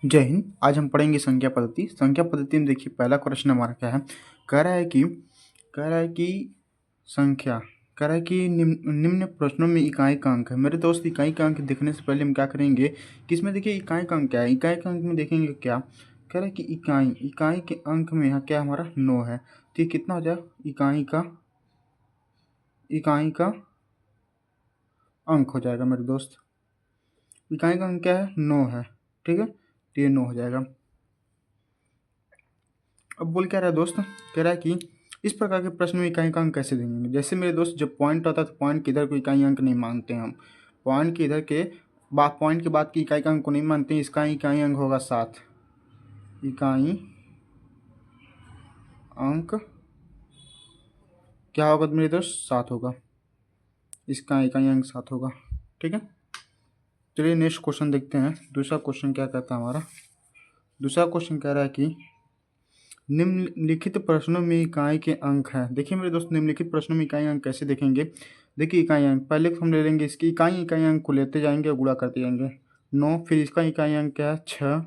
जय हिंद। आज हम पढ़ेंगे संख्या पद्धति। संख्या पद्धति में देखिए पहला क्वेश्चन हमारा क्या है। कह रहा है कि संख्या कह रहा है कि निम्न प्रश्नों में इकाई का अंक है। मेरे दोस्त, इकाई का अंक देखने से पहले हम क्या करेंगे कि इसमें देखिए इकाई का अंक क्या है। इकाई का अंक में देखेंगे क्या कह रहा है कि इकाई के अंक में यहाँ क्या हमारा 9 है। तो ये कितना हो जाएगा, इकाई का अंक हो जाएगा मेरे दोस्त। इकाई का अंक क्या है, 9 है। ठीक है, तो ये 9 हो जाएगा। अब बोल क्या रहा है दोस्त, कह रहा है कि इस प्रकार के प्रश्न में इकाई का अंक कैसे देंगे। जैसे मेरे दोस्त, जब पॉइंट आता है तो पॉइंट के इधर को इकाई अंक नहीं मांगते हैं हम। पॉइंट के इधर के पॉइंट के बाद की इकाई का अंक को नहीं मानते हैं। इसका इकाई अंक होगा 7। इकाई अंक क्या होगा मेरे दोस्त, 7 होगा। इसका इकाई अंक 7 होगा। ठीक है, चलिए नेक्स्ट क्वेश्चन देखते हैं। दूसरा क्वेश्चन क्या कहता है हमारा। दूसरा क्वेश्चन कह रहा है कि निम्नलिखित प्रश्नों में इकाई के अंक हैं। देखिए मेरे दोस्त, निम्नलिखित प्रश्नों में इकाई अंक कैसे देखेंगे। देखिए इकाई अंक पहले हम ले लेंगे, इसकी इकाई अंक को लेते जाएंगे और गुणा करते जाएंगे। 9, फिर इसका इकाई अंक क्या है 6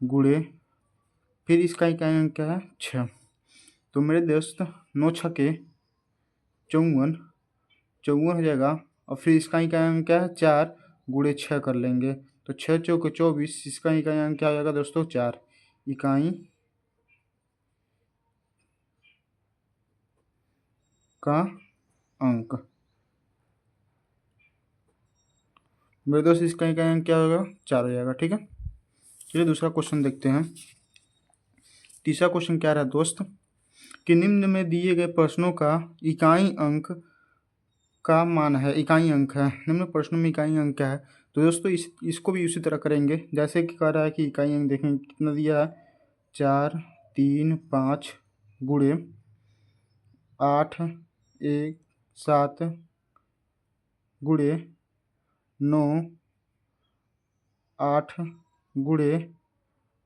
गुणे, फिर इसका इकाई अंक क्या है 6। तो मेरे दोस्त 9 छके 54 हो जाएगा। और फिर इसका इकाई अंक क्या है 4 गुणे 6 कर लेंगे तो 6 चौके 24। इसका इकाई अंक क्या हो जाएगा दोस्तों 4। इकाई का अंक मेरे दोस्त, इसका इकाई अंक क्या होगा 4 हो जाएगा। ठीक है, चलिए दूसरा क्वेश्चन देखते हैं। तीसरा क्वेश्चन क्या रहा दोस्त कि निम्न में दिए गए प्रश्नों का इकाई अंक का मान है। इकाई अंक है, निम्न प्रश्नों में इकाई अंक क्या है। तो दोस्तों इसको भी उसी तरह करेंगे जैसे कि कह रहा है कि इकाई अंक देखेंगे कितना दिया है 4 3 5 गुणे 8 1 7 गुणे 9 8 गुणे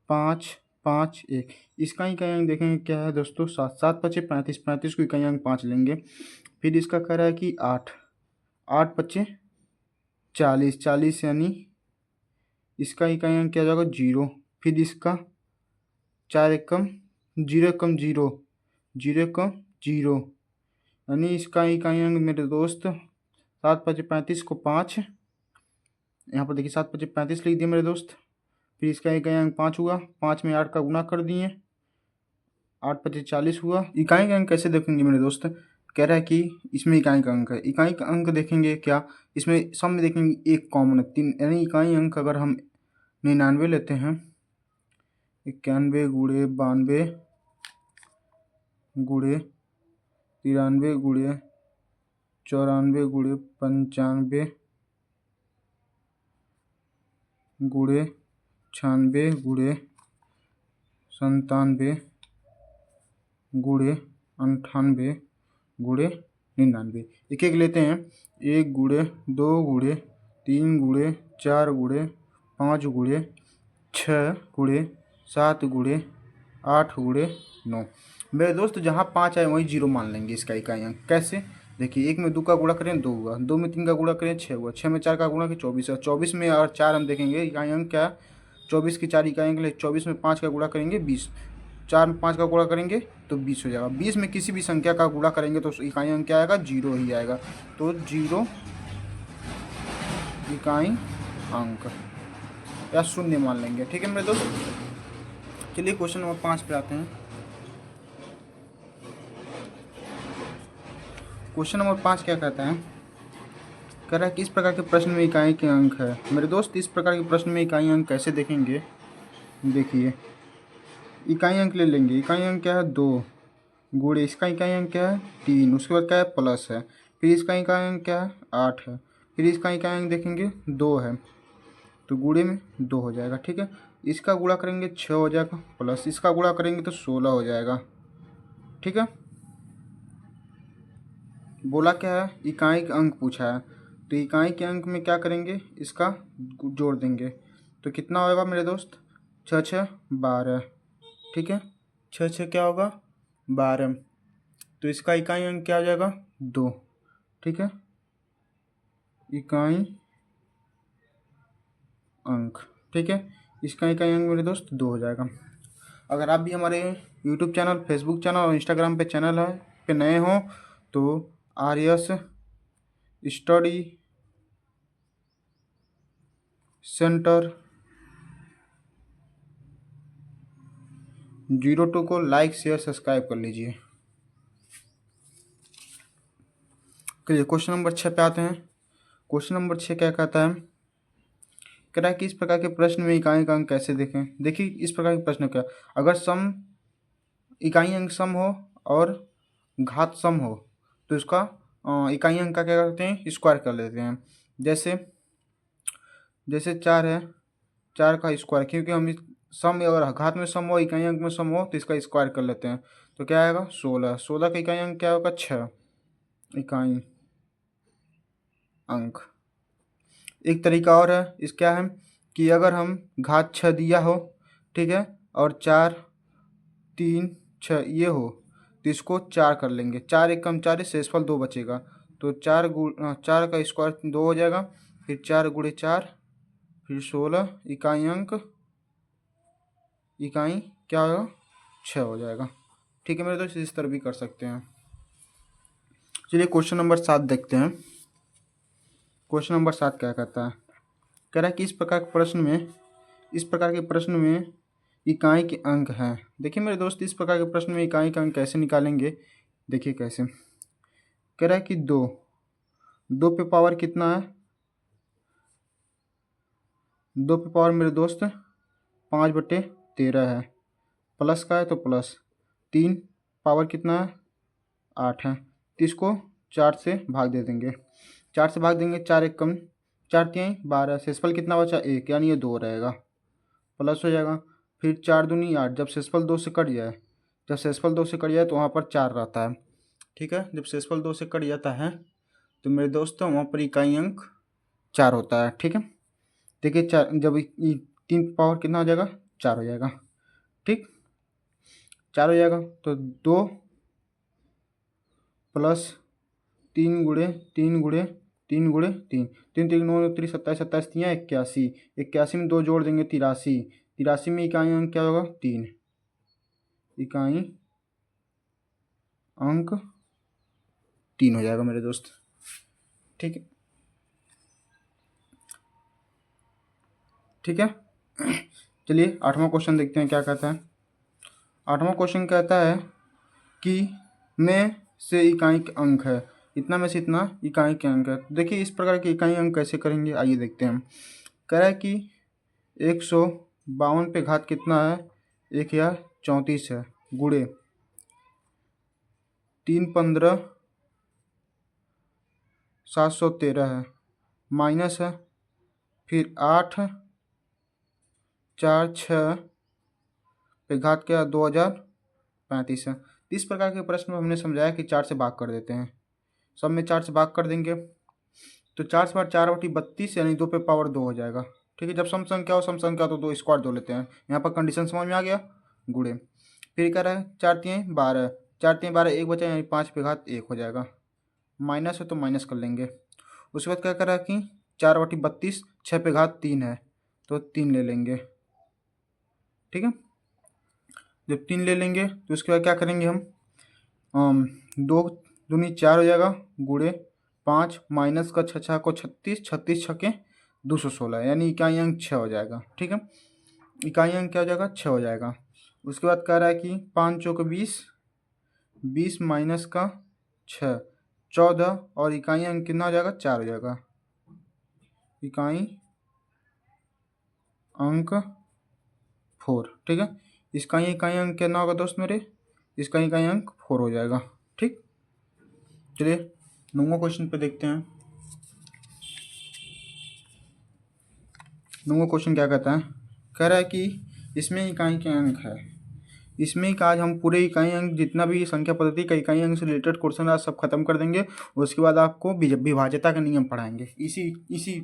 5 5 1। इसका इकाई अंक देखेंगे क्या है दोस्तों 7। 7 पचे 35, 35 को इकाई अंक 5 लेंगे। फिर इसका कह रहा है कि 8 8 पचे 40, 40 यानी इसका इकाई अंक क्या हो जाएगा 0। फिर इसका 4 एकम 0 एकम 0, 0 एकम 0 यानी इसका इकाई अंक मेरे दोस्त 7 पचे 35 को 5, यहाँ पर देखिए 7 पचे 35 लिख दिया मेरे दोस्त। फिर इसका इकाई अंक 5 हुआ, 5 में 8 का गुणा कर दिए, 8 पचे 40 हुआ। इकाई का अंक कैसे देखेंगे मेरे दोस्त, कह रहा है कि इसमें इकाई का अंक है। इकाई का अंक देखेंगे क्या, इसमें सब में देखेंगे एक कॉमन है 3, यानी इकाई अंक अगर हम 99 लेते हैं, 91 गुणे 92 गुणे 93 गुणे 94 गुणे 95 गुणे 96 गुणे 97 गुणे 98 गुणे 99। एक एक लेते हैं। 1 गुणे 2 गुणे 3 गुणे 4 गुणे 5 गुणे 6 गुणे 7 गुणे 8 गुणे 9। मेरे दोस्त जहाँ 5 आए वहीं 0 मान लेंगे इसका इकाई अंक। कैसे, देखिए 1 में 2 का गुणा करें 2 हुआ, 2 में 3 का गुणा करें 6 हुआ, 6 में 4 का गुणा करें 24 है, 24 में और 4 हम देखेंगे इकाई अंक क्या है 24 की 4 इकाई अंक 24 में 5 का गुणा करेंगे 20, 4 में 5 का गुणा करेंगे तो 20 हो जाएगा। 20 में किसी भी संख्या का गुणा करेंगे तो इकाई अंक क्या आएगा 0 ही आएगा। तो 0 इकाई अंक या शून्य मान लेंगे। ठीक है मेरे दोस्त, चलिए क्वेश्चन नंबर 5 पे आते हैं। क्वेश्चन नंबर 5 क्या कहता है, कह रहा है कि इस प्रकार के प्रश्न में इकाई के अंक है। मेरे दोस्त, इस प्रकार के प्रश्न में इकाई अंक कैसे देखेंगे, देखिए इकाई अंक ले लेंगे। इकाई अंक क्या है 2 गुणे, इसका इकाई अंक क्या है 3, उसके बाद क्या है प्लस है, फिर इसका इकाई अंक क्या है 8 है, फिर इसका इकाई अंक देखेंगे 2 है तो गुणे में 2 हो जाएगा। ठीक है, इसका गुणा करेंगे 6 हो जाएगा, प्लस इसका गुणा करेंगे तो 16 हो जाएगा। ठीक है, बोला क्या है इकाई का अंक पूछा है तो इकाई के अंक में क्या करेंगे इसका जोड़ देंगे तो कितना होगा मेरे दोस्त 6 6 12। ठीक है, 6 6 क्या होगा 12, तो इसका इकाई अंक क्या हो जाएगा 2। ठीक है, इकाई अंक। ठीक है, इसका इकाई अंक मेरे दोस्त 2 हो जाएगा। अगर आप भी हमारे यूट्यूब चैनल, फेसबुक चैनल और इंस्टाग्राम पे चैनल है पे नए हों तो आर्यस स्टडी सेंटर 02 को लाइक शेयर सब्सक्राइब कर लीजिए। चलिए क्वेश्चन नंबर 6 पे आते हैं। क्वेश्चन नंबर 6 क्या कहता है, कह रहा है कि इस प्रकार के प्रश्न में इकाई का अंक कैसे देखें। देखिए इस प्रकार के प्रश्न क्या, अगर सम इकाई अंक सम हो और घात सम हो तो इसका इकाई अंक का क्या करते हैं, स्क्वायर कर लेते हैं। जैसे जैसे 4 है, 4 का स्क्वायर, क्योंकि हम सम अगर घात में सम हो इकाई अंक में सम हो तो इसका स्क्वायर कर लेते हैं। तो क्या आएगा 16, 16 का इकाई अंक क्या होगा 6 इकाई अंक। एक तरीका और है, इस क्या है कि अगर हम घात 6 दिया हो, ठीक है, और 4 3 6 ये हो तो इसको 4 कर लेंगे। 4 एक कम 4 है, शेषफल 2 बचेगा। तो 4 का स्क्वायर 2 हो जाएगा, फिर 4 गुणे 4 फिर 16 इकाई अंक इकाई क्या होगा 6 हो जाएगा। ठीक है मेरे दोस्त, इस तरह भी कर सकते हैं। चलिए क्वेश्चन नंबर 7 देखते हैं। क्वेश्चन नंबर 7 क्या कहता है, कह रहा है कि इस प्रकार के प्रश्न में इकाई के अंक हैं। देखिए मेरे दोस्त, इस प्रकार के प्रश्न में इकाई का अंक कैसे निकालेंगे, देखिए कैसे। कह रहा है कि 2 पे पावर कितना है, 2 पे पावर मेरे दोस्त 5/13 है, प्लस का है तो प्लस। 3 पावर कितना है 8 है, तो इसको 4 से भाग दे देंगे। 4 से भाग देंगे, 4 एक कम 4 3 12, शेषफल कितना बचा 1, यानी ये 2 रहेगा, प्लस हो जाएगा। फिर 4 दूनी 8, जब शेषफल 2 से कट जाए, तो वहाँ पर 4 रहता है। ठीक है, जब शेषफल 2 से कट जाता है तो मेरे दोस्तों वहाँ पर इकाई अंक 4 होता है। ठीक है, देखिए 4 जब 3 पावर कितना हो जाएगा 4 हो जाएगा। ठीक, 4 हो जाएगा तो 2 प्लस 3 गुणे 3 गुणे 3 गुणे 3, 3 3 9 3 27, 27 3 81, 81 में 2 जोड़ देंगे 83, 83 में इकाई अंक क्या होगा 3, इकाई अंक 3 हो जाएगा मेरे दोस्त। ठीक है, ठीक है। चलिए 8वां क्वेश्चन देखते हैं क्या कहता है। 8वां क्वेश्चन कहता है कि में से इकाई के अंक है, इतना में से इतना इकाई के अंक है। देखिए इस प्रकार के इकाई अंक कैसे करेंगे, आइए देखते हैं। कह रहा है कि 152 पे घात कितना है 1034 है, गुणे 3 15 713 है, माइनस है, फिर 8 4 6 पे घात क्या 2035 है। इस प्रकार के प्रश्न में हमने समझाया कि 4 से भाग कर देते हैं, सब में 4 से भाग कर देंगे तो 4 से बार 4/32 यानी 2 पे पावर 2 हो जाएगा। ठीक है, जब सम संख्या हो तो 2 स्क्वायर 2 लेते हैं, यहाँ पर कंडीशन समझ में आ गया। गुणे फिर क्या रहा है 4 3 12, 4 3 12 1 बचा यानी 5 पे घात 1 हो जाएगा, माइनस है तो माइनस कर लेंगे। उसके बाद क्या करा कि 4/32 6 पे घात 3 है तो 3 ले लेंगे। ठीक है, जब 3 ले लेंगे तो उसके बाद क्या करेंगे हम 2 दूनी 4 हो जाएगा, गुणे 5 माइनस का 6 6 को 36, 36 छके 216 यानी इकाई अंक 6 हो जाएगा। ठीक है, इकाई अंक क्या हो जाएगा 6 हो जाएगा। उसके बाद कह रहा है कि 5 चौके 20, 20 माइनस का 6 14 और इकाई अंक कितना हो जाएगा 4 हो जाएगा, इकाई अंक 4। ठीक है, इसका इकाई अंक कितना होगा दोस्त मेरे, इसका इकाई अंक 4 हो जाएगा। ठीक, चलिए 9वां क्वेश्चन पे देखते हैं। 9वां क्वेश्चन क्या कहता है, कह रहा है कि इसमें इकाई के अंक है, इसमें का आज हम पूरे इकाई अंक जितना भी संख्या पद्धति का इकाई अंक से रिलेटेड क्वेश्चन आज सब खत्म कर देंगे। उसके बाद आपको विभाज्यता के नियम पढ़ाएंगे इसी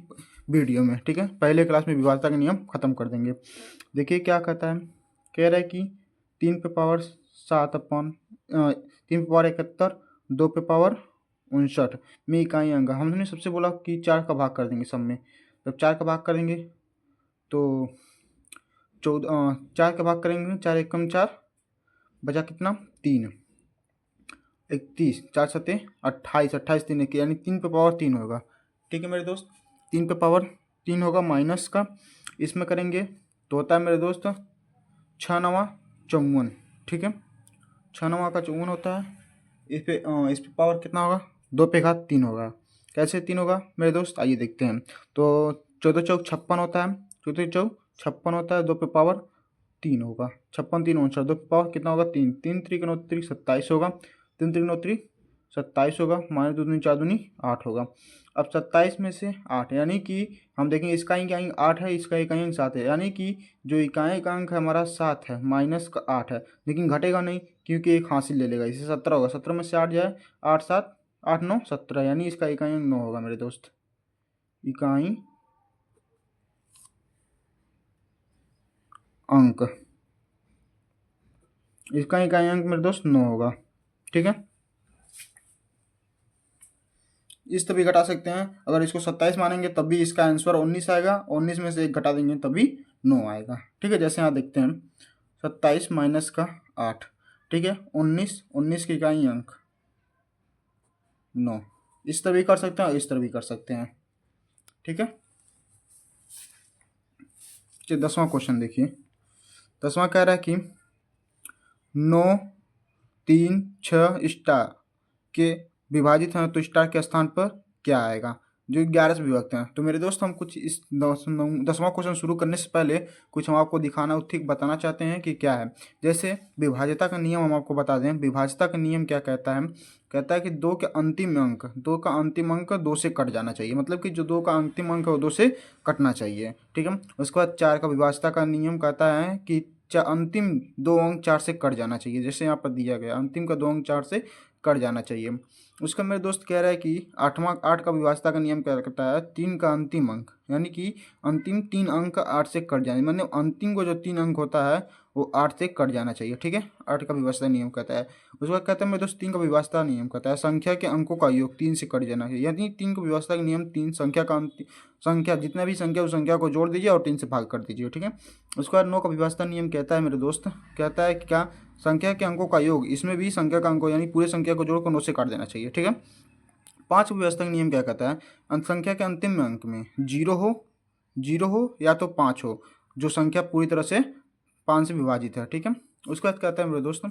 वीडियो में। ठीक है, पहले क्लास में विभाज्यता के नियम खत्म कर देंगे। देखिए क्या कहता है, कह रहा है कि 3 पे पावर 7 अपन 3 पे पावर 71, 2 पे पावर 59 में इकाई अंक। हमने सबसे बोला कि 4 का भाग कर देंगे सब में, जब 4 का भाग करेंगे तो 14 4 का भाग करेंगे, 4 एकम 4, बचा कितना 3, 31, 4 सत्ते 28, 28 3 1 यानी 3 पे पावर 3 होगा। ठीक है मेरे दोस्त, 3 पे पावर 3 होगा माइनस का, इसमें करेंगे तो होता है मेरे दोस्त 6 9 54। ठीक है, 6 9 का 54 होता है। इस पे पावर कितना होगा, 2 पे घात 3 होगा। कैसे 3 होगा मेरे दोस्त, आइए देखते हैं। तो 14 चौक 56 होता है, 14 चौक 56 होता है, 2 पे पावर 3 होगा, 56 3 59, 2 पे पावर कितना होगा 3, 3 3 9 27 होगा, 3 3 9 27 होगा, माइनस 2 दूनी 4 दूनी 8 होगा। अब 27 में से 8 यानी कि हम देखेंगे इसका इकाई अंक 8 है, इसका इकाई अंक 7 है, यानी कि जो इकाई का अंक है हमारा 7 है, माइनस का 8 है, लेकिन घटेगा नहीं क्योंकि एक हासिल ले लेगा, इसे 17 होगा, 17 में से 8 जाए 8 7 8 9 17, यानी इसका इकाई अंक 9 होगा मेरे दोस्त। इकाई अंक, इसका इकाई अंक मेरे दोस्त 9 होगा। ठीक है, इस तभी घटा सकते हैं, अगर इसको 27 मानेंगे तब भी इसका आंसर 19 आएगा, 19 में से 1 घटा देंगे तभी 9 आएगा। ठीक है, जैसे यहाँ देखते हैं 27 माइनस का 8, ठीक है 19, 19 की इकाई अंक 9, इस तरह भी कर सकते हैं और इस तरह भी कर सकते हैं। ठीक है, चलिए 10वां क्वेश्चन देखिए। 10वां कह रहा है कि 9 3 6 स्टार के विभाजित हैं तो स्टार के स्थान पर क्या आएगा, जो 11 से विभक्त हैं। तो मेरे दोस्त हम कुछ इस 10वां क्वेश्चन शुरू करने से पहले कुछ हम आपको दिखाना ठीक बताना चाहते हैं कि क्या है। जैसे विभाज्यता का नियम हम आपको बता दें, विभाज्यता का नियम क्या कहता है, कहता है कि 2 का अंतिम अंक 2 से कट जाना चाहिए, मतलब कि जो 2 का अंतिम अंक है वो 2 से कटना चाहिए। ठीक है, उसके बाद 4 का विभाज्यता का नियम कहता है कि अंतिम 2 अंक 4 से कट जाना चाहिए, जैसे यहाँ पर दिया गया अंतिम का 2 अंक 4 से कट जाना चाहिए। उसका मेरे दोस्त कह रहा है कि 8 का विभाज्यता का नियम क्या कहता है, 3 का अंतिम अंक यानी कि अंतिम 3 अंक 8 से कट जाने, मतलब अंतिम को जो 3 अंक होता है वो 8 से कट जाना चाहिए। ठीक है, 8 का विभाज्यता नियम कहता है। उसके बाद कहता है मेरे दोस्त 3 का विभाज्यता नियम कहता है संख्या के अंकों का योग 3 से कट जाना चाहिए, यानी 3 का विभाज्यता का नियम 3 संख्या जितना भी संख्या उस संख्या को जोड़ दीजिए और 3 से भाग कर दीजिए। ठीक है, उसके बाद 9 का विभाज्यता नियम कहता है मेरे दोस्त, कहता है कि क्या संख्या के अंकों का योग, इसमें भी संख्या का अंकों यानी पूरे संख्या को जोड़कर 9 से काट देना चाहिए। ठीक है, 5 का विभाज्यता नियम क्या कहता है, संख्या के अंतिम अंक में 0 हो या तो 5 हो, जो संख्या पूरी तरह से 5 से विभाजित है। ठीक है, उसके बाद कहता है मेरे दोस्त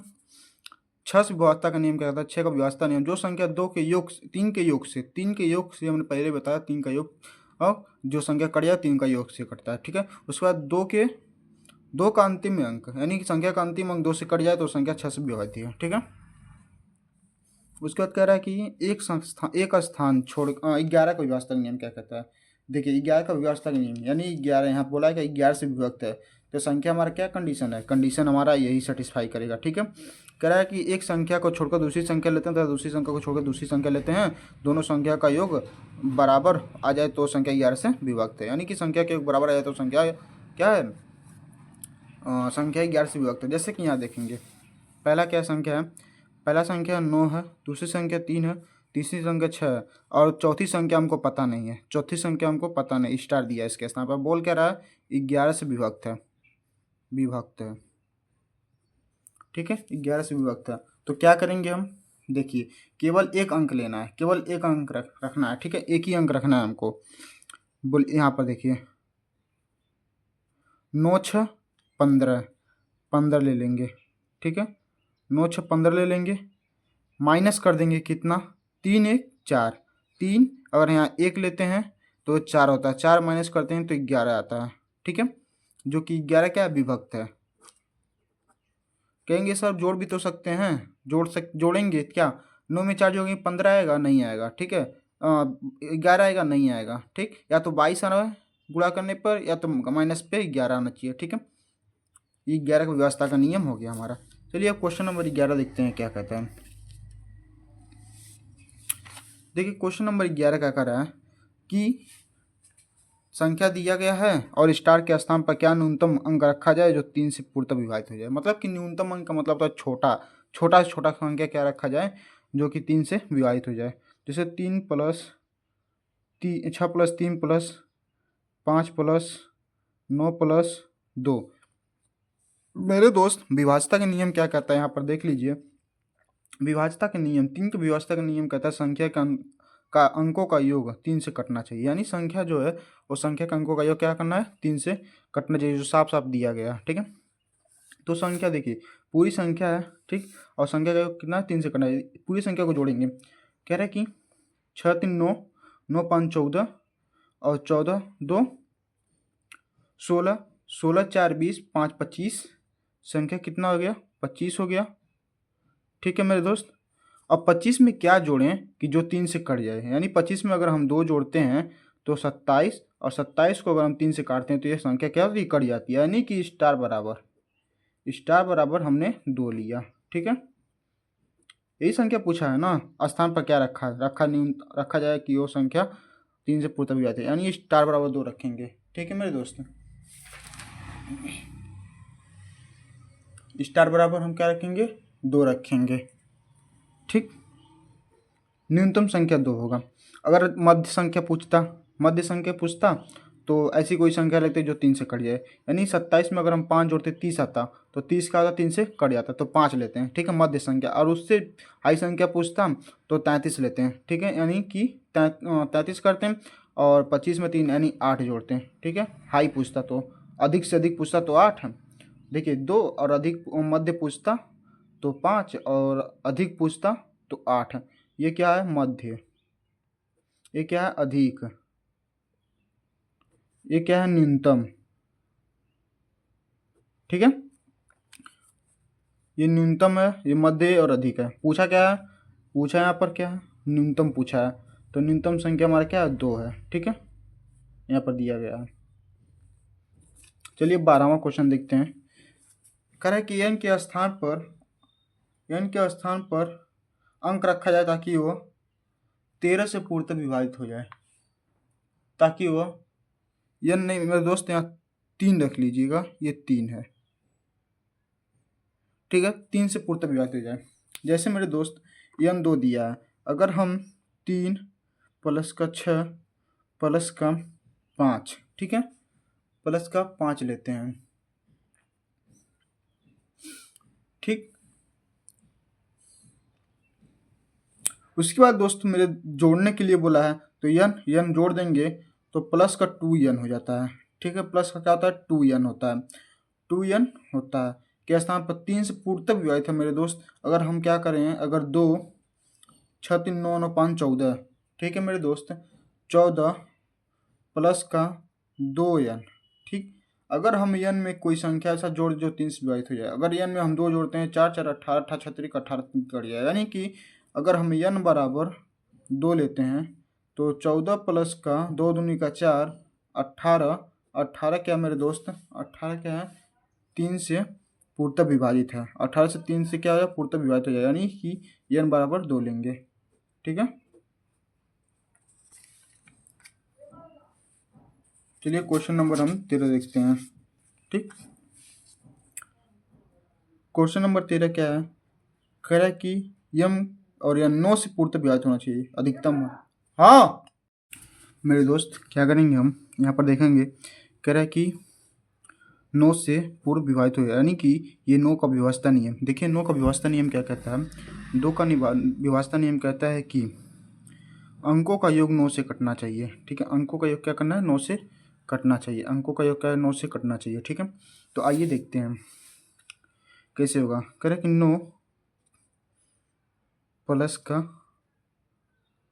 6 से विभाज्यता का नियम क्या कहता है, 6 का विभाज्यता नियम जो संख्या 3 के योग से हमने पहले बताया 3 का योग, और जो संख्या कट जाए 3 का योग से कटता है। ठीक है, उसके बाद 2 का अंतिम अंक यानी कि संख्या का अंतिम अंक 2 से कट जाए तो संख्या 6 से विभाजित है। ठीक है, उसके बाद कह रहा है कि एक स्थान छोड़ 11 का विभाज्यता नियम क्या कहता है, देखिए 11 का विभाज्यता नियम यानी 11 यहाँ बोला है कि 11 से विभक्त है, तो संख्या हमारा क्या कंडीशन है, कंडीशन हमारा यही सेटिस्फाई करेगा। ठीक है, कह रहा है कि एक संख्या को छोड़कर दूसरी संख्या लेते हैं तथा दूसरी संख्या को छोड़कर दूसरी संख्या लेते हैं, दोनों संख्या का योग बराबर आ जाए तो संख्या 11 से विभक्त है, यानी कि संख्या के योग बराबर आ जाए तो संख्या क्या है, संख्या 11 से विभक्त है। जैसे कि यहाँ देखेंगे पहला क्या संख्या है, पहला संख्या 9 है, दूसरी संख्या 3 है, तीसरी संख्या 6 है और चौथी संख्या हमको पता नहीं है, चौथी संख्या हमको पता नहीं, स्टार दिया है इसके स्थान पर, बोल क्या रहा है 11 से विभक्त है, ठीक है 11 से विभक्त है। तो क्या करेंगे हम, देखिए केवल एक अंक लेना है, केवल एक अंक रखना है। ठीक है, एक ही अंक रखना है हमको, बोल यहाँ पर देखिए 9 6 15 ले लेंगे। ठीक है, 9 6 15 ले लेंगे, माइनस कर देंगे कितना 3 1 4, 3 अगर यहाँ 1 लेते हैं तो 4 होता है, 4 माइनस करते हैं तो 11 आता है। ठीक है, जो कि 11 क्या है, विभक्त है। कहेंगे सर जोड़ भी तो सकते हैं, जोड़ेंगे क्या, 9 में 4 जोड़ेंगे 15 आएगा, नहीं आएगा। ठीक है, 11 आएगा, नहीं आएगा। ठीक, या तो 22 आना है गुणा करने पर, या तो माइनस पे 11 आना चाहिए। ठीक है, ये 11 का व्यवस्था का नियम हो गया हमारा। चलिए अब क्वेश्चन नंबर 11 देखते हैं क्या कहता है। देखिए क्वेश्चन नंबर 11 क्या कर रहा है कि संख्या दिया गया है और स्टार के स्थान पर क्या न्यूनतम अंक रखा जाए जो 3 से पूर्णतः विभाजित हो जाए, मतलब कि न्यूनतम अंक का मतलब तो छोटा से छोटा संख्या क्या रखा जाए जो कि 3 से विभाजित हो जाए। जैसे 3 plus 6 plus 3 plus 5 plus 9 plus 2, मेरे दोस्त विभाज्यता का नियम क्या कहता है, यहाँ पर देख लीजिए। विभाज्यता के नियम, 3 के विभाज्यता का नियम कहता है संख्या का अंकों का योग 3 से कटना चाहिए। यानी संख्या जो है वो संख्या के अंकों का योग क्या करना है, 3 से कटना चाहिए, जो साफ साफ दिया गया है। ठीक है, तो संख्या देखिए पूरी संख्या है, ठीक, और संख्या का योग कितना है, 3 से करना है। पूरी संख्या को जोड़ेंगे, कह रहे हैं कि 6 3 9, 9 5 14, और 14 2 16, 16 4 20, 5 25, संख्या कितना हो गया, 25 हो गया। ठीक है मेरे दोस्त, अब 25 में क्या जोड़ें कि जो 3 से कट जाए, यानी 25 में अगर हम 2 जोड़ते हैं तो 27, और 27 को अगर हम 3 से काटते हैं तो ये संख्या क्या होती है, कट जाती है। यानी कि स्टार बराबर हमने 2 लिया। ठीक है, यही संख्या पूछा है ना, स्थान पर क्या रखा जाए कि वो संख्या 3 से पूर्णतः विभाजित है, यानी स्टार बराबर 2 रखेंगे। ठीक है मेरे दोस्त, स्टार बराबर हम क्या रखेंगे, 2 रखेंगे। ठीक, न्यूनतम संख्या 2 होगा। अगर मध्य संख्या पूछता तो ऐसी कोई संख्या लगती जो 3 से कट जाए, यानी 27 में अगर हम 5 जोड़ते 30 आता, तो 30 का आता 3 से कट जाता, तो 5 लेते हैं। ठीक है, मध्य संख्या। और उससे हाई संख्या पूछता तो 33 लेते हैं। ठीक है, यानी कि 33 करते हैं, और 25 में 3 यानी 8 जोड़ते हैं। ठीक है, हाई पूछता तो, अधिक से अधिक पूछता तो 8 है, देखिए 2, और अधिक मध्य पूछता तो 5, और अधिक पूछता तो 8 है। ये क्या है, मध्य। ये क्या है, अधिक। ये क्या है, न्यूनतम। ठीक है, ये न्यूनतम है, ये मध्य और अधिक है। पूछा क्या है, पूछा यहाँ पर क्या है, न्यूनतम पूछा है, तो न्यूनतम संख्या हमारा क्या है, 2 है। ठीक है, यहाँ पर दिया गया है। चलिए 12वां क्वेश्चन देखते हैं। कह रहा है कि n के स्थान पर अंक रखा जाए ताकि वो 13 से पूर्णतः विभाजित हो जाए, ताकि वो n नहीं मेरे दोस्त, यहाँ 3 रख लीजिएगा, ये 3 है। ठीक है, 3 से पूर्णतः विभाजित हो जाए। जैसे मेरे दोस्त n 2 दिया है, अगर हम 3 प्लस का 6 प्लस का 5, ठीक है, प्लस का 5 लेते हैं। ठीक, उसके बाद दोस्त मेरे जोड़ने के लिए बोला है, तो n जोड़ देंगे तो प्लस का 2n हो जाता है। ठीक है, प्लस का क्या होता है, 2n होता है। 2n होता है के स्थान पर 3 से पूर्णतः विभाजित है मेरे दोस्त। अगर हम क्या करें, अगर 2 6 3 9 9 5 14, ठीक है मेरे दोस्त, 14 प्लस का 2n। ठीक, अगर हम n में कोई संख्या ऐसा जोड़ जो 3 से विभाजित हो जाए, अगर n में हम 2 जोड़ते हैं, 4 4 18, 18 छत्रिक 18 कट जाए, यानी कि अगर हम n बराबर 2 लेते हैं तो 14 प्लस का 2 दूनी का 4, 18, 18 क्या मेरे दोस्त, 18 क्या है, 3 से पूर्णतः विभाजित है। 18 से 3 से क्या हो जाए, पूर्णतः विभाजित हो जाए, यानी कि n बराबर 2 लेंगे। ठीक है, चलिए क्वेश्चन नंबर हम 13 देखते हैं। ठीक, क्वेश्चन नंबर 13 क्या है, कह रहा है कि यम और यह 9 से पूर्णतः विभाजित होना चाहिए, अधिकतम। हाँ मेरे दोस्त, क्या करेंगे हम, यहाँ पर देखेंगे, कह रहा है कि 9 से पूर्व विभाजित हो, यानी कि ये 9 का विभाज्यता नियम। देखिए 9 का विभाज्यता नियम क्या कहता है, 2 का विभाज्यता नियम कहता है कि अंकों का योग 9 से कटना चाहिए। ठीक है, अंकों का योग क्या करना है, 9 से कटना चाहिए। अंकों का योग क्या है, 9 से कटना चाहिए। ठीक है, तो आइए देखते हैं कैसे होगा। करें कि 9 प्लस का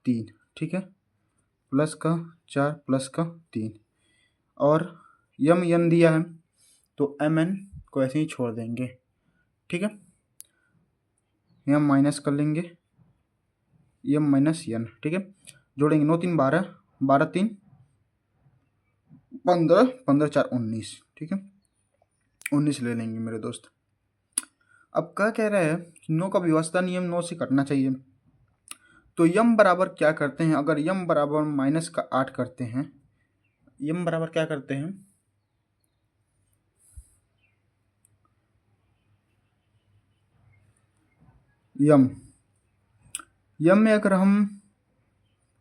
3, ठीक है, प्लस का 4 प्लस का 3, और यम n दिया है तो mn को ऐसे ही छोड़ देंगे। ठीक है, यम माइनस कर लेंगे, यम माइनस n। ठीक है, जोड़ेंगे, 9 3 12, 12 3 15, 15 4 19। ठीक है, 19 ले लेंगे मेरे दोस्त। अब क्या कह रहा है कि 9 का विभाज्यता नियम 9 से कटना चाहिए, तो यम बराबर क्या करते हैं, अगर यम बराबर माइनस का 8 करते हैं, यम बराबर क्या करते हैं, यम में अगर हम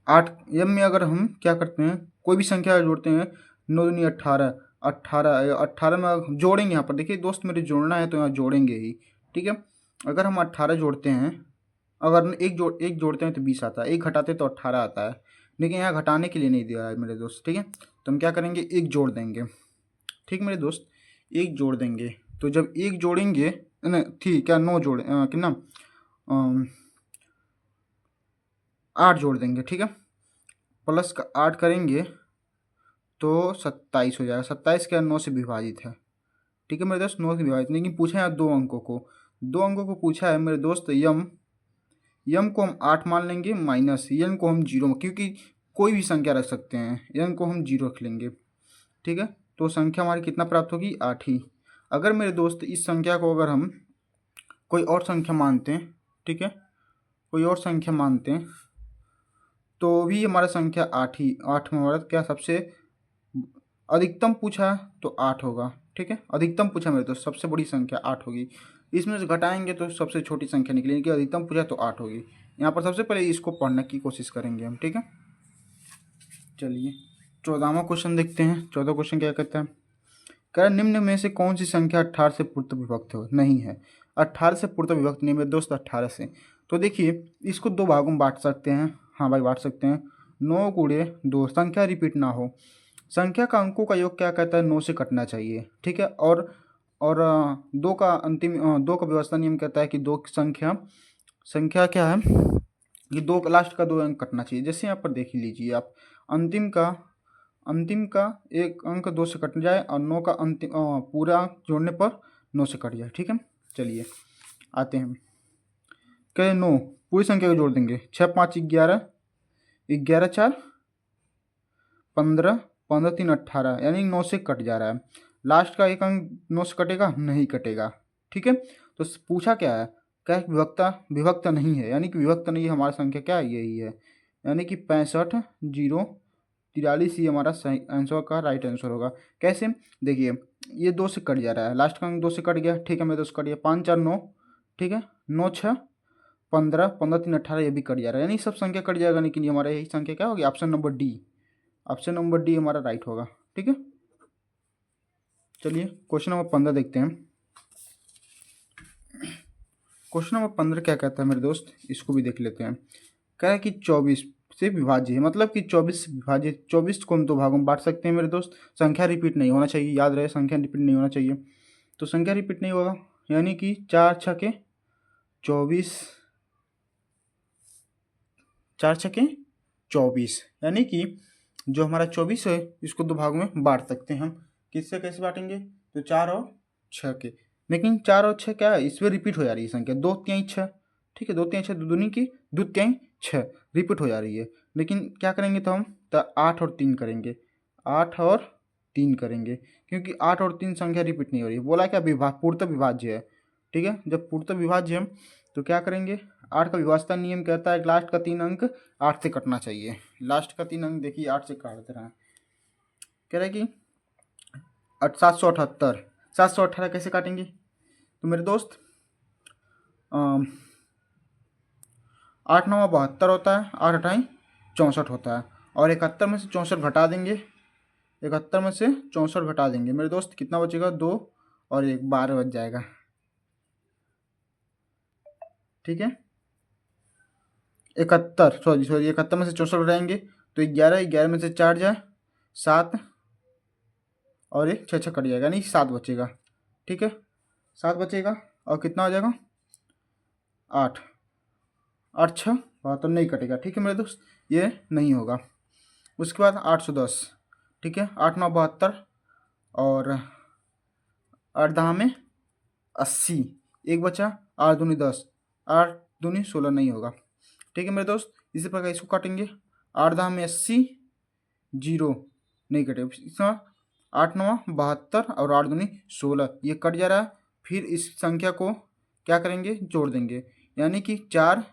8, यम में अगर हम क्या करते हैं, कोई भी संख्या जोड़ते हैं, 9 दूनी 18, 18, 18 में जोड़ेंगे। यहाँ पर देखिए दोस्त मेरे जोड़ना है तो यहाँ जोड़ेंगे ही, ठीक है। अगर हम 18 जोड़ते हैं, अगर एक जोड़ते हैं तो 20 आता है, एक घटाते तो 18 आता है, लेकिन यहाँ घटाने के लिए नहीं दिया है मेरे दोस्त, ठीक है। तो हम क्या करेंगे, एक जोड़ देंगे, ठीक मेरे दोस्त, एक जोड़ देंगे। तो जब एक जोड़ेंगे न ठीक क्या 9 जोड़े कितना 8 जोड़ देंगे, ठीक है। प्लस का 8 करेंगे तो 27 हो जाएगा। 27 क्या 9 से विभाजित है, ठीक है मेरे दोस्त, 9 से विभाजित। लेकिन पूछा है 2 अंकों को, 2 अंकों को पूछा है मेरे दोस्त। यम को हम 8 मान लेंगे, माइनस यन को हम 0, क्योंकि कोई भी संख्या रख सकते हैं, यन को हम 0 रख लेंगे, ठीक है। तो संख्या हमारी कितना प्राप्त होगी, 8 ही। अगर मेरे दोस्त इस संख्या को अगर हम कोई और संख्या मानते हैं, ठीक है, कोई और संख्या मानते हैं तो भी हमारा संख्या 8 ही, 8 में हमारा क्या सबसे अधिकतम पूछा तो 8 होगा, ठीक है। अधिकतम पूछा मेरे दोस्त, सबसे बड़ी संख्या 8 होगी। इसमें से घटाएंगे तो सबसे छोटी संख्या निकलेगी, कि अधिकतम पूछा तो 8 होगी। यहाँ पर सबसे पहले इसको पढ़ने की कोशिश करेंगे हम, ठीक है। चलिए 14वां क्वेश्चन देखते हैं। 14 क्वेश्चन क्या कहता है, कह रहा निम्न में से कौन सी संख्या 18 से पूर्त विभक्त हो नहीं है। 18 से पूर्त विभक्त नहीं मेरे दोस्त, 18 से। तो देखिए इसको 2 भागों में बांट सकते हैं, हाँ भाई बांट सकते हैं। 9 गुणे 2, संख्या रिपीट ना हो। संख्या का अंकों का योग क्या कहता है, 9 से कटना चाहिए, ठीक है। और 2 का अंतिम 2 का व्यवस्था नियम कहता है कि 2 संख्या क्या है कि 2 लास्ट का 2 अंक कटना चाहिए। जैसे यहाँ पर देख लीजिए आप, अंतिम का एक अंक 2 से कट जाए और 9 का अंतिम पूरा जोड़ने पर 9 से कट जाए, ठीक है। चलिए आते हैं, कहे 9 पूरी संख्या को जोड़ देंगे, 6 5 11, 11 4 15, 15 3 18, यानी 9 से कट जा रहा है। लास्ट का एक अंक 9 से कटेगा नहीं, कटेगा, ठीक है। तो पूछा क्या है, क्या विभक्त नहीं है, यानी कि विभक्त नहीं है हमारा संख्या, क्या है यही है, यानी कि 65 0 43 ही हमारा सही आंसर का राइट आंसर होगा। कैसे, देखिए ये 2 से कट जा रहा है, लास्ट का अंक 2 से कट गया, ठीक है। मैं 2 से कट गया, 5 4 9, ठीक है, 9 6 15, 15 3 18, ये भी कट जा रहा है, यानी सब संख्या कट जाएगा, लेकिन ये हमारा यही संख्या क्या होगी, option number D, option number D हमारा राइट होगा, ठीक है। चलिए क्वेश्चन नंबर 15 देखते हैं। क्वेश्चन नंबर 15 क्या कहता है मेरे दोस्त, इसको भी देख लेते हैं। कह रहा है कि 24 से विभाज्य है, मतलब कि 24 से विभाजित, 24 को हम 2 भागों में बांट सकते हैं मेरे दोस्त। संख्या रिपीट नहीं होना चाहिए, याद रहे संख्या रिपीट नहीं होना चाहिए। तो संख्या रिपीट नहीं होगा, यानी कि 4 6 24, 4 6 24, यानी कि जो हमारा 24 है इसको 2 भागों में बांट सकते हैं हम। किससे कैसे बांटेंगे, तो 4 और 6 के, लेकिन 4 और 6 क्या है, इसमें रिपीट हो जा रही है संख्या, 2 3 6, ठीक है, 2 3 6 दूनी की 2 3 6 रिपीट हो जा रही है। लेकिन क्या करेंगे तो हम तो 8 और 3 करेंगे, 8 और 3 करेंगे, क्योंकि 8 और 3 संख्या रिपीट नहीं हो रही है। बोला क्या, पूर्त विभाज्य है, ठीक है। जब पूर्त विभाज्य है तो क्या करेंगे, 8 का विभाजता नियम कहता है लास्ट का 3 अंक 8 से कटना चाहिए। लास्ट का 3 अंक देखिए 8 से काट दे रहा है, कह रहा है कि 778, 718 कैसे काटेंगे, तो मेरे दोस्त 8 9 72 होता है, 8 8 64 होता है, और 71 में से 64 घटा देंगे, 71 में से 64 घटा देंगे मेरे दोस्त, कितना बचेगा, 2 और 1 12 बच जाएगा, ठीक है। 71 सॉरी 71 में से 64 घटाएंगे तो 11, 11 में से 4 जाए 7, और 1 6 6 कट जाएगा, नहीं 7 बचेगा, ठीक है, 7 बचेगा, और कितना हो जाएगा 8, 8 6 तो नहीं कटेगा, ठीक है मेरे दोस्त, ये नहीं होगा। उसके बाद 810, ठीक है, 8 9 72, और 8 10 में 80, 1 बचा, 8 दूनी 10, 8 दूनी 16 नहीं होगा, ठीक है मेरे दोस्त। इसी प्रकार इसको काटेंगे, 8 10 में 80, 0 नहीं कटेगा, इसमें 8 9 72 और 8 दूनी 16, ये कट जा रहा है। फिर इस संख्या को क्या करेंगे, जोड़ देंगे, यानी कि 4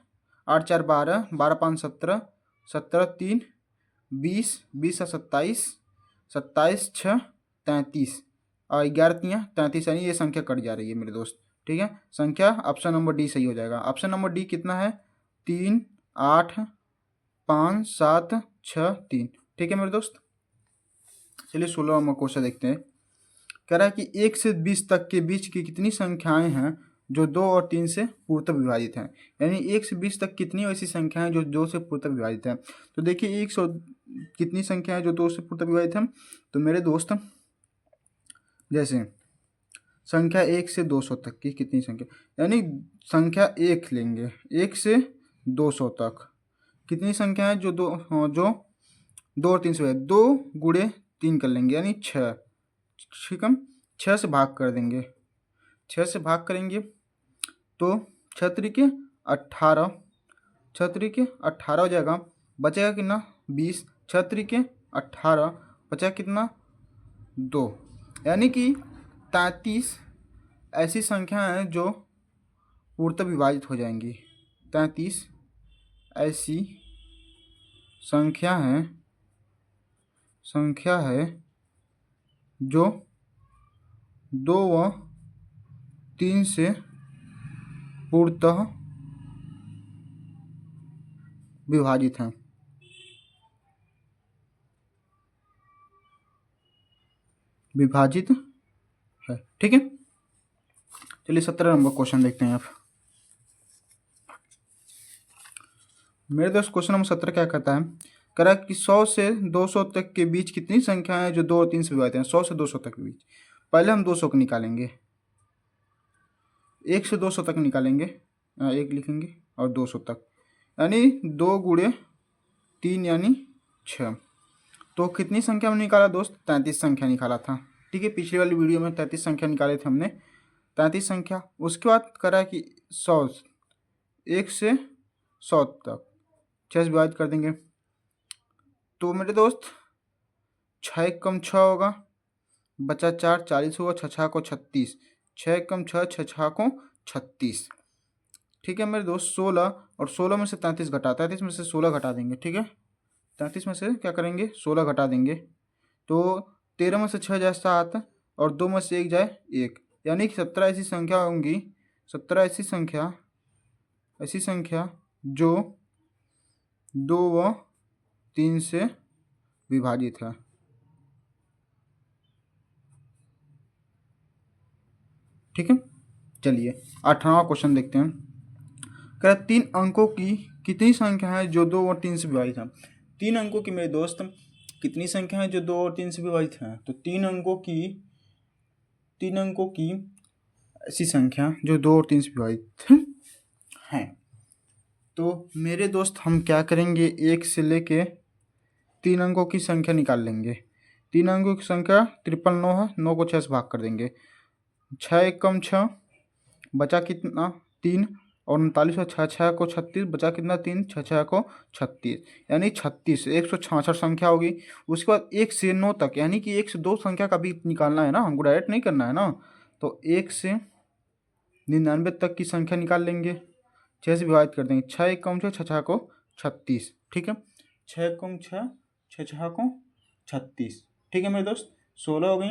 8 4 12, 12 5 17, 17 3 20, 20 27, 27 6 33, और 11 3 33, यानी ये संख्या कट जा रही है मेरे दोस्त, ठीक है। संख्या ऑप्शन नंबर डी सही हो जाएगा। ऑप्शन नंबर डी कितना है, 3 8 5 7 6 3, ठीक है मेरे दोस्त। चलिए 16वां क्वेश्चन देखते हैं। कह रहा है कि 1 से 20 तक के बीच की कितनी संख्याएं हैं जो 2 और 3 से पूर्णतः विभाजित हैं। यानी 1 से 20 तक कितनी ऐसी संख्याएं जो 2 से पूर्णतः विभाजित हैं। तो देखिए 100 कितनी संख्या है जो 2 से पूर्णतः विभाजित हैं। तो मेरे दोस्त जैसे संख्या 1 से 200 तक की कितनी संख्या, यानी संख्या 1 लेंगे 1 से 200 तक कितनी संख्या है जो 2 और 3 से 2 गुणे 3 कर लेंगे यानी 6। ठीक है, 6 से भाग कर देंगे, 6 से भाग करेंगे तो 6 त्रिके 18, 6 त्रिके 18 हो जाएगा, बचेगा कितना 20, 6 त्रिके 18 बचा कितना 2, यानी कि 33 ऐसी संख्या हैं जो पूर्णतः विभाजित हो जाएंगी। 33 ऐसी संख्या है जो 2 व 3 से पूर्णतः विभाजित हैं। विभाजित है। ठीक है, चलिए 17 नंबर क्वेश्चन देखते हैं आप। मेरे दोस्त क्वेश्चन नंबर 17 क्या कहता है, कह रहा है कि 100 से 200 तक के बीच कितनी संख्या है जो 2 और 3 से विभाजित हैं। 100 से 200 तक के बीच, पहले हम 200 को निकालेंगे, 1 से 200 तक निकालेंगे, 1 लिखेंगे और 200 तक, यानी 2 गुणे 3 यानी 6। तो कितनी संख्या में निकाला दोस्त, 33 संख्या निकाला था। ठीक है, पिछली वाली वीडियो में 33 संख्या निकाले थे हमने, 33 संख्या। उसके बाद करा कि 100, 1 से 100 तक 6 से विभाजित कर देंगे। तो मेरे दोस्त 6 कम 6 होगा, बचा 4, 40 होगा, 6 को 36, 6 कम 6, 6 को 36। ठीक है मेरे दोस्त 16, और 16 में से 33 घटा, 33 में से 16 घटा देंगे। ठीक है, 33 में से क्या करेंगे 16 घटा देंगे, तो 13 में से 6 जाए 7 और 2 में से 1 जाए 1, यानी कि 17 ऐसी संख्या होंगी, 17 ऐसी संख्या जो 2 व 3 से विभाजित है। ठीक है, चलिए 18वां क्वेश्चन देखते हैं। कह 3 अंकों की कितनी संख्या है जो 2 और 3 से विभाजित है। 3 अंकों की मेरे दोस्त कितनी संख्या है जो 2 और 3 से विभाजित है। तो 3 अंकों की ऐसी संख्या जो 2 और 3 से विभाजित है। तो मेरे दोस्त हम क्या करेंगे, 1 से लेके 3 अंकों की संख्या निकाल लेंगे। 3 अंकों की संख्या 999 है, 9 को 6 से भाग कर देंगे, 6 एक कम 6, बचा कितना 3, और 39 और 6 को 36, बचा कितना 3, 6 को 36, यानी 36 166 संख्या होगी। उसके बाद 1 से 9 तक, यानी कि 1 से 2 संख्या का भी निकालना है ना, हमको डायरेक्ट नहीं करना है ना। तो 1 से 99 तक की संख्या निकाल लेंगे, 6 से विभाजित कर देंगे, 6 एक कम 6, 6 को 36। ठीक है, 6 कम 6, 6 को 36। ठीक है मेरे दोस्त 16 हो गई।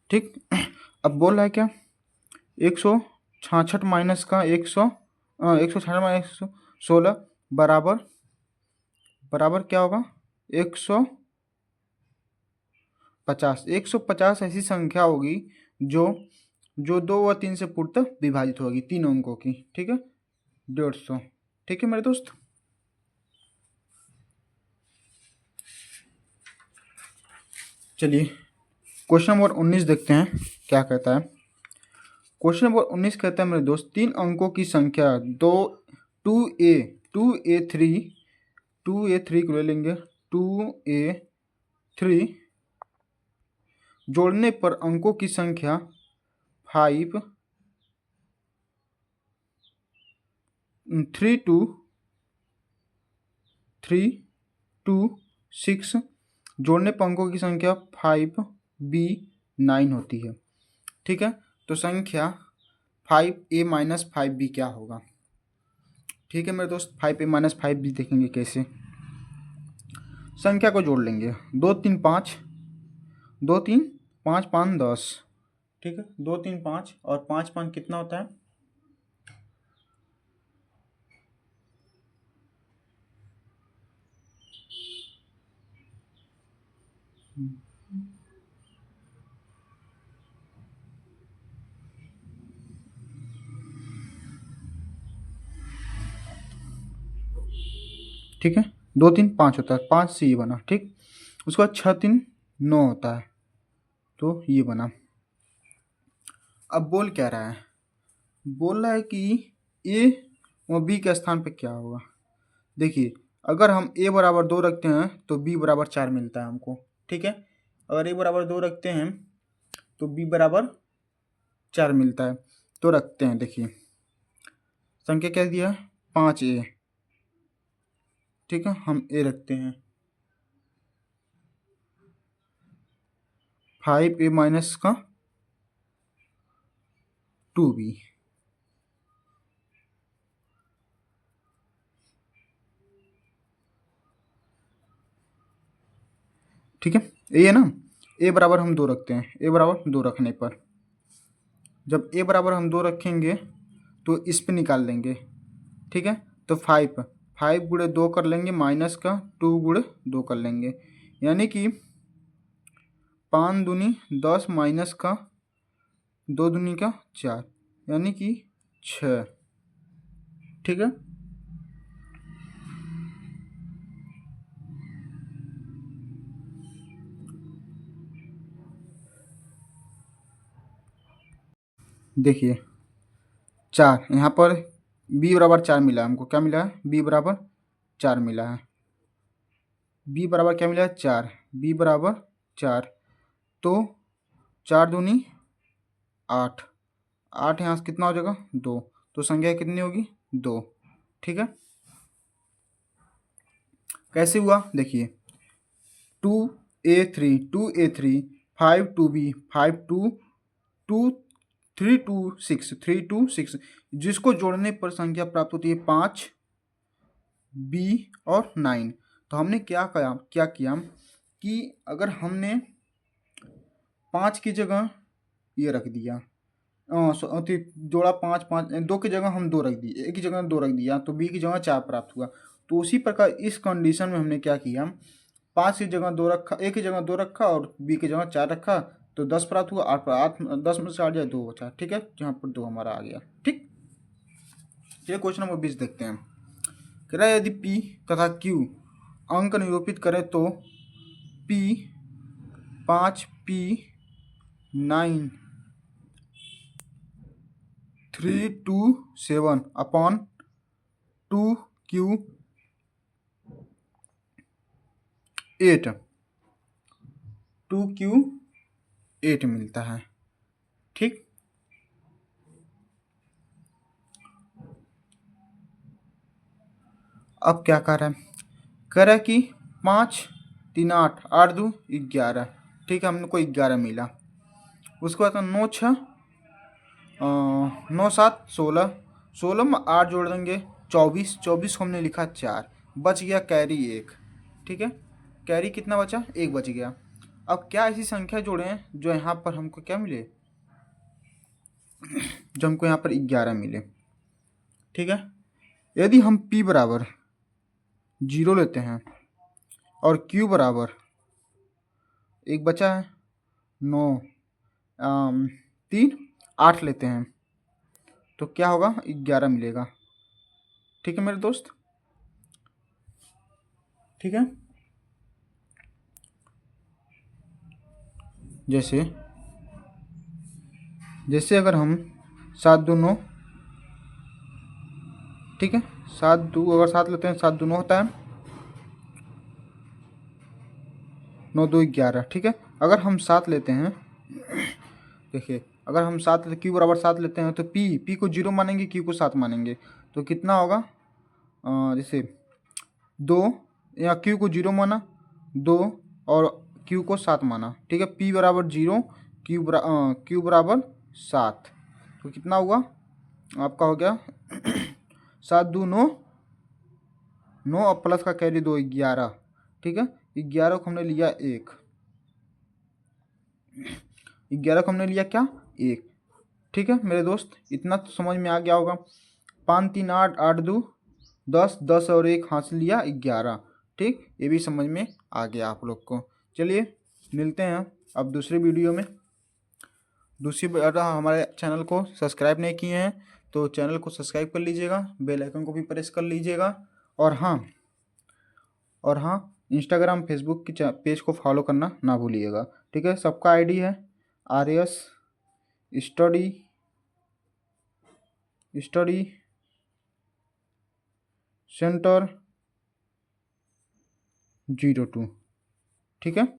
ठीक, अब बोल रहा है क्या, 166 माइनस का 166 माइनस 116 बराबर क्या होगा 150। 150 ऐसी संख्या होगी जो 2 व 3 से पूर्णतः विभाजित होगी, 3 अंकों की। ठीक है, 150। ठीक है मेरे दोस्त, चलिए क्वेश्चन नंबर 19 देखते हैं क्या कहता है। क्वेश्चन नंबर 19 कहता है मेरे दोस्त, 3 अंकों की संख्या 2a3 को ले लेंगे, 2a3 जोड़ने पर अंकों की संख्या 5 3 2 6 जोड़ने पर अंकों की संख्या 5b9 होती है। ठीक है, तो संख्या 5a माइनस 5b क्या होगा। ठीक है मेरे दोस्त 5a माइनस 5b देखेंगे कैसे। संख्या को जोड़ लेंगे, 2 3 5, 2 3 5 5 10। ठीक है, 2 3 5 और 5 5 कितना होता है, ठीक है। 2 3 5 होता है, 5 से ये बना, ठीक। उसके बाद 6 3 9 होता है, तो ये बना। अब बोल क्या रहा है, बोल रहा है कि ए और बी के स्थान पे क्या होगा। देखिए, अगर हम a बराबर 2 रखते हैं तो b बराबर 4 मिलता है हमको, ठीक है। अगर a बराबर 2 रखते हैं तो b बराबर 4 मिलता है, तो रखते हैं। देखिए, संख्या क्या दिया, 5a, ठीक है। हम a रखते हैं, 5a माइनस का 2b, ठीक है। ये है ना, a बराबर हम 2 रखते हैं, a बराबर 2 रखने पर जब a बराबर हम 2 रखेंगे तो इस पे निकाल लेंगे, ठीक है। तो 5 गुणे 2 कर लेंगे, माइनस का 2 गुणे 2 कर लेंगे, यानी कि 5 दूनी 10 माइनस का 2 दूनी का 4, यानी कि 6, ठीक है। देखिए 4 यहाँ पर b बराबर 4 मिला है हमको, क्या मिला है, b बराबर 4 मिला है, b बराबर क्या मिला है, 4, b बराबर 4, तो 4 दूनी 8, 8 यहाँ से कितना हो जाएगा, 2, तो संख्या कितनी होगी, 2, ठीक है। कैसे हुआ, देखिए 2a3 2a3 5 2b 5 2 2 3 2 6 जिसको जोड़ने पर संख्या प्राप्त होती है 5 b और 9। तो हमने क्या किया कि अगर हमने 5 की जगह ये रख दिया, जोड़ा 5 5 2 की जगह हम 2 रख दिए, a की जगह 2 रख दिया, तो b की जगह 4 प्राप्त हुआ। तो उसी प्रकार इस कंडीशन में हमने क्या किया, 5 की जगह 2 रखा, a की जगह 2 रखा और b की जगह 4 रखा, तो 10 प्राप्त हुआ। 8 10 में से 8 जाए 2 बचा, ठीक है, जहाँ पर 2 हमारा आ गया, ठीक। चलिए क्वेश्चन नंबर 20 देखते हैं। कह रहा है यदि p तथा q अंक निरूपित करें तो p 5 p 9 3 2 7 upon 2q 8 2q 8 मिलता है, ठीक। अब क्या कर रहा है, कह रहा है कि 5 3 8 8 2 11, ठीक है, हमने को 11 मिला। उसके बाद 9 6 9 7 16, 16 में 8 जोड़ देंगे 24, 24 को हमने लिखा 4, बच गया कैरी 1, ठीक है। कैरी कितना बचा, 1 बच गया। अब क्या ऐसी संख्या जोड़े हैं जो यहाँ पर हमको क्या मिले, जो हमको यहाँ पर 11 मिले, ठीक है। यदि हम p बराबर 0 लेते हैं और q बराबर 1 बचा है 9 3 8 लेते हैं तो क्या होगा, 11 मिलेगा, ठीक है मेरे दोस्त, ठीक है। जैसे अगर हम 7 2 9, ठीक है, 7 2 अगर 7 लेते हैं 7 2 9 होता है, 9 2 11, ठीक है। अगर हम 7 लेते हैं, देखिए अगर हम 7 q बराबर 7 लेते हैं तो p को 0 मानेंगे, q को 7 मानेंगे, तो कितना होगा, जैसे 2 या q को 0 माना 2 और q को 7 माना, ठीक है। p बराबर 0 q बराबर 7, तो कितना हुआ आपका, हो गया 7 2 9 9 और प्लस का कैरी 2 11, ठीक है। 11 को हमने लिया 1, 11 को हमने लिया क्या, 1, ठीक है मेरे दोस्त, इतना तो समझ में आ गया होगा। 5 3 8 8 2 10 10 और 1 हासिल लिया 11, ठीक, ये भी समझ में आ गया आप लोग को। चलिए मिलते हैं अब दूसरे वीडियो में। दूसरी बार हमारे चैनल को सब्सक्राइब नहीं किए हैं तो चैनल को सब्सक्राइब कर लीजिएगा, बेल आइकन को भी प्रेस कर लीजिएगा। और हाँ, और हाँ, इंस्टाग्राम फेसबुक की पेज को फॉलो करना ना भूलिएगा। ठीक है, सबका आईडी है RS स्टडी सेंटर 02। ठीक है।